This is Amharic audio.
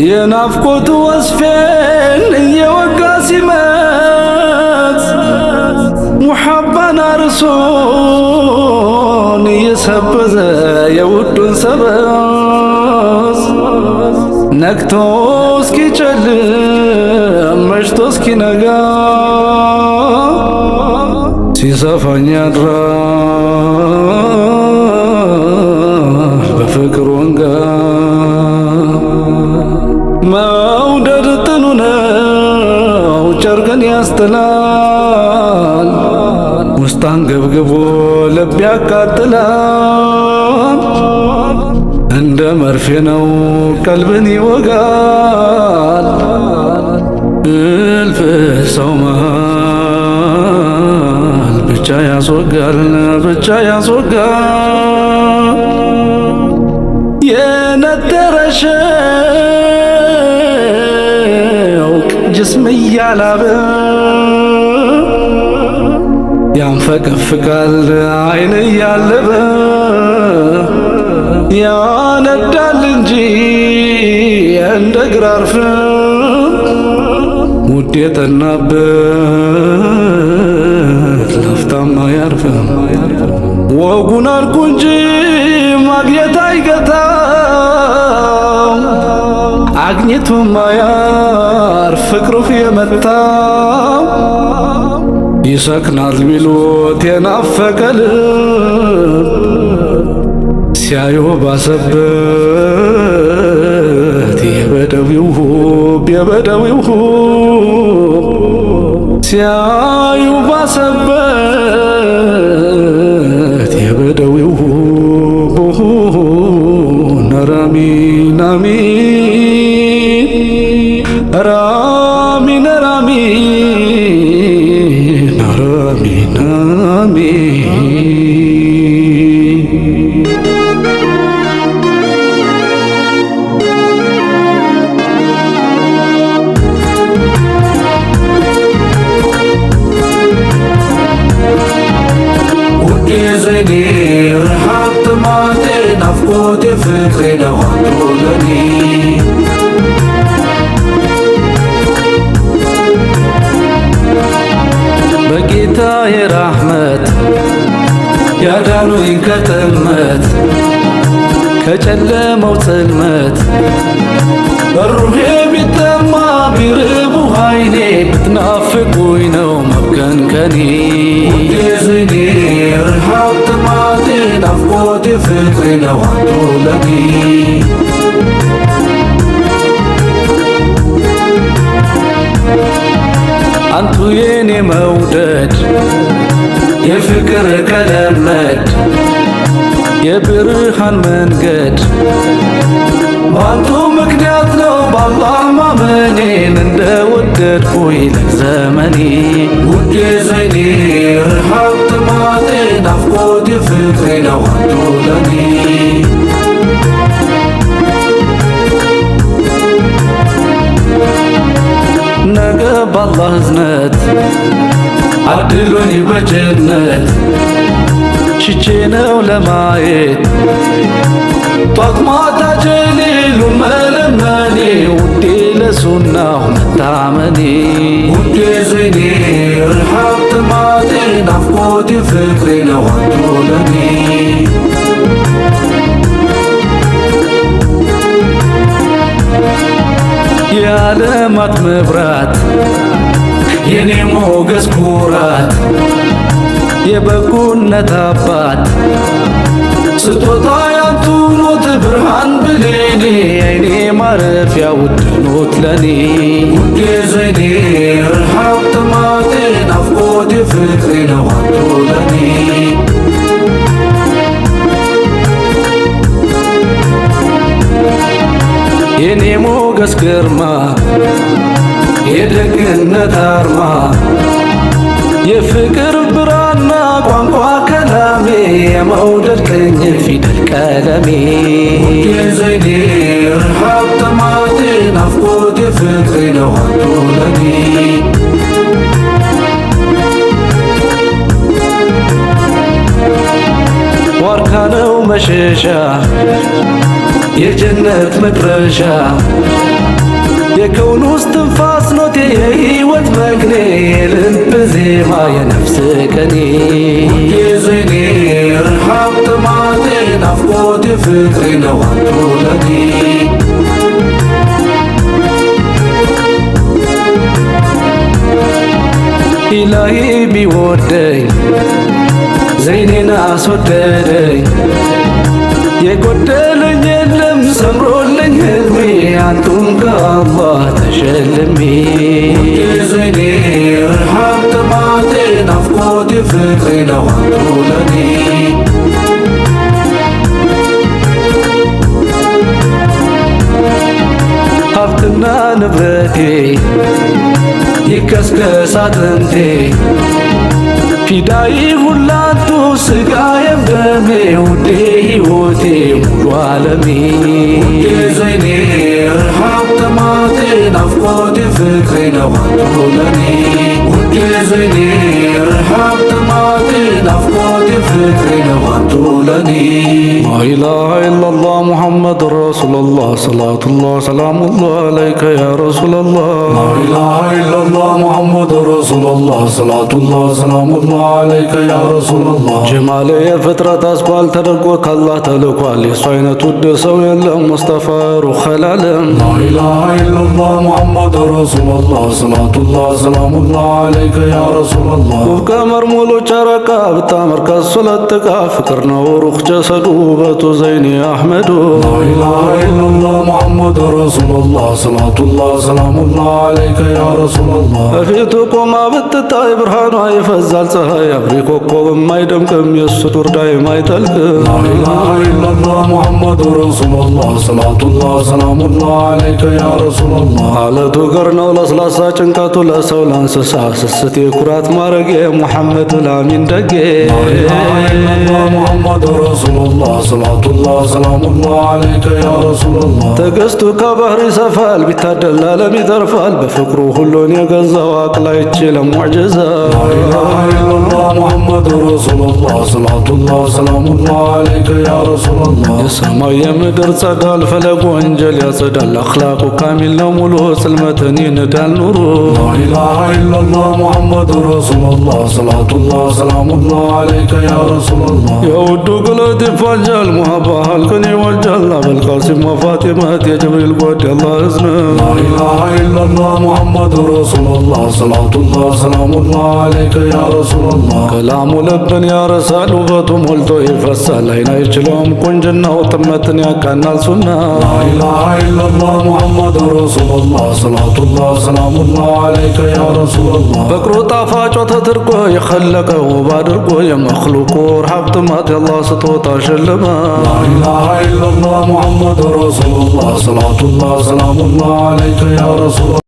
የናፍቆቱ ወስፌን እየወጋ ሲመት ሙሐባን አርሶን እየሰበዘ የውዱን ሰበዝ ነግቶ እስኪጨልም መሽቶ እስኪነጋ ሲሰፋኝ ያድራል በፍቅር ወንጋ። መውደድ ጥኑ ነው ጨርቅን ያስጥላል፣ ውስጥ አንገብግቦ ልብ ያቃጥላል። እንደ መርፌ ነው ቀልብን ይወጋል፣ እልፍ ሰው መሃል ብቻ ያስወጋል ብቻ ያስወጋል። የነጠረ ሸውቅ ጅስም እያላበ ያንፈቀፍቃል አይን እያለበ ያነዳል እንጂ እንደ ግራር ፍም ውድ የጠናበት ላፍታም አያርፍም። ወጉን አልኩ እንጂ ማግኘት አይገታው፣ አግኝቶ ማያርፍ ፍቅሩ የመታው። ይሰክናል ቢሉት የናፈቀ ልብ ሲያዩ ባሰበት የበደዊው ሁብ የበደዊው ሁብ ሲያዩ ባሰበት የበደዊው ሁብ ነራሚን አሚን ራሚን ራሚን ራሚን አሚን። የዘኔ ረሃብ ጥማቴ ናፍቆቴ ፍቅሬ ነው አንዱ ለኔ። በጌታዬ ራህመት ያዳኑኝ ከጥመት ከጨለመው ጽልመት በሩሄ ቢጠማ ቢርቡ አይኔ ብትናፍቁኝ ነው መብከንከኔ። የዘኔ ረሃብ ጥማቴ ናፍቆቴ ፍቅሬ ነው አንዱ ለኔ። አንቱ የኔ መውደድ የፍቅር ቀለመድ የብርሃን መንገድ ባንቱ ምክንያት ነው በአላህ ማመኔን እንደወደድኩኝ ለዘመኔ። ውዴ ዘይኔ ረሃብ ጥማቴ ናፍቆቴ ፍቅሬ ነው አንዱ ለኔ። ነገ በአላህ እዝነት አድሎኝ በጀነት ሽቼ ነው ለማየት ጧት ማታ ጀሊሉን መለመኔ ውዴ ለሱናው መታመኔ። ውዴ ዘይኔ ረሃብ ጥማቴ ናፍቆቴ ፍቅሬ ነው አንዱ ለኔ። የዓለማት መብራት የኔ ሞገስ ኩራት የበጎነት አባት ስጦታ ያንቱ ኖት ብርሃን ብሌኔ አይኔ ማረፊያ ውድ ኖት ለኔ። ውዴ ዘይኔ ረሃብ ጥማቴ ናፍቆቴ ፍቅሬ ነው አንዱ ለኔ። የኔ ሞገስ ግርማ የደግነት አርማ የፍቅር ብራና ቋንቋ ከላሜ የመውደድ ቅኝ ፊደል ቀለሜ። ውዴ ዘይኔ ረሃብ ጥማቴ ናፍቆቴ ፍቅሬ ነው አንዱ ለኔ። ዋርካ ነው መሸሻ የጀነት መድረሻ የከውን ውስጥ ትንፋስ ኖቴ የህይወት መግኔ የልብ ዜማ የነፍስ ቀኔ የዘይኔ ረሃብ ጥማቴ ናፍቆቴ ፍቅሬ ነው አንዱ ለኔ ኢላሂ ቢወደኝ ዘይኔን አስወደደኝ የጎደለኝ የለም ሰምሮልኝ ህልሜ አንቱም ከአላህ ተሸልሜ የዘይኔ ረሃብ ጥማቴ ናፍቆቴ ፍቅሬ ነው አንዱ ለኔ ሀብትና ንብረቴ ይከስከስ አጥንቴ ፊዳይ ሁላቱ ስጋዬም ደሜ ውዴ ሕይወቴ ሙሉ ዓለሜ የዘይኔ ረሃብ ጥማቴ ናፍቆቴ ፍቅሬ ነው አንዱ ለኔ የዘይኔ ረሃብ ጥማቴ ናፍቆቴ ፍቅሬ ነው አንዱ ለኔ ላኢላሃ ኢለላህ ሙሐመድ ረሱሉላህ ሰላቱላህ ሰላሙላህ አለይከ ያ ረሱለላህ ላኢላሃ ኢለላህ ሙሐመድ ረሱሉላህ ሰላቱላህ ሰላሙላህ አለይከ ያ ረሱለላህ ጀማሌ የፍጥረት አስኳል ተደርጎ ካላህ ተልኳል የሱ አይነት ውድ ሰው የለም ሙስጠፋ ሩህ ኸላለም ላኢላሃ ኢለላህ ሙሐመድ ረሱሉላህ ሰላቱላህ ሰላሙላህ አለይከ ያ ረሱለላህ ውብ ቀመር ሙሉ ጨረቃ ብታምር ከሱ ለጥቃ ፍቅር ነው ሩህ ጀሰዱ ውበቱ ዘይኔ አሕመዱ ላኢላሃ ኢለላህ ሙሐመድ ረሱሉላህ ሰላቱላህ ሰላሙላህ አለይከ ያ ረሱለላህ በፊቱ ቆማ ብትታይ ብርሃኗ ይፈዛል ፀሐይ አብሪ ኮከብም አይደምቅም የሱ ዱር ዳይም አይጠልቅም ላኢላሃ ኢለላህ ሙሐመድ ረሱሉላህ ሰላቱላህ ሰላሙላህ አለይከ ያ ረሱለላህ አለቱ ገር ነው ለስላሳ ጭንቀቱ ለሰው ለእንስሳ ስስቴ ኩራት ማረጌ ሙሐመድ ላሚን ደጌ ላኢላሃ ኢለላህ ሙሐመድ ረሱሉላህ ሰላቱላህ ሰላሙላህ አለይከ ያ ረሱለላህ ትዕግስቱ ከባህር ይሰፋል ቢታደል ለዓለም ይተርፋል በፍቅሩ ሁሉን የገዛው አቅል አይችልም ሙዕጅዛ ላኢላሃ ኢለላህ ሙሐመድ ረሱሉላህ ሰላቱላህ ሰላሙላህ አለይከ ያ ረሱለላህ የሰማይ የምድር ጸዳል ፈለግ ወንጀል ያጸዳል አኽላቁ ካሚል ነው ሙሉ ጽልመትን ይንዳል ኑሩ ላኢላሃ ኢለላህ ሙሐመድ ረሱሉላህ ሰላቱላህ ሰላሙላህ አለይከ ያ ረሱለላህ የውዱ ግለት ይፋጃል ሙሀባ ሀልቅን ይወጃል አበልቃሲም ወፋጢመት የጅብሪል ጓድ ያላህ እዝነ ላኢላሃ ኢለላህ ሙሐመድ ረሱሉላህ ሰላቱላህ ሰላሙላህ አለይከ ያ ረሱለላህ ከላሙ ልብን ያረሳል ውበቱ ሞልቶ ይፈሳል አይን አይችለውም ቁንጅናው ጥመትን ያቃናል ሱና ላኢላሃ ኢለላህ ሙሐመድ ረሱሉላህ ሰላቱላህ ሰላሙላህ አለይከ ያ ረሱለላህ ፍቅሩ ጣፋጭ ወተት እርጎ የኸለቀ ውብ አድርጎ የመኽሉቁ ረሃብ ጥማት የአላህ ስጦታ ሸለመ ላኢላሃ ኢለላህ ሙሐመድ ረሱሉላህ ሰላቱላህ ሰላሙላህ አለይከ ያ ረሱለላህ